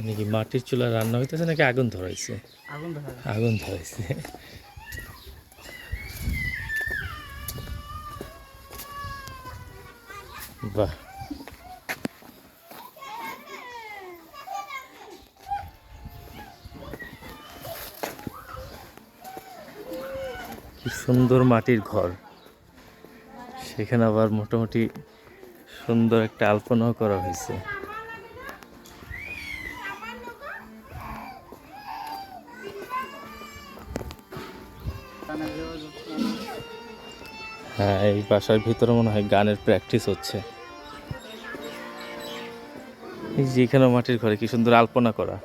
নাকি মাটির চুলা রান্না হইতেছে নাকি আগুন ধরাইছে? আগুন ধরাইছে। বাহ, কি সুন্দর মাটির ঘর, সেখানে আবার মোটামুটি সুন্দর একটা আলপনাও করা হয়েছে। হ্যাঁ, এই বাসার ভিতরে মনে হয় গানের প্র্যাকটিস হচ্ছে। এই যেখানে মাটির ঘরে কি সুন্দর আলপনা করা।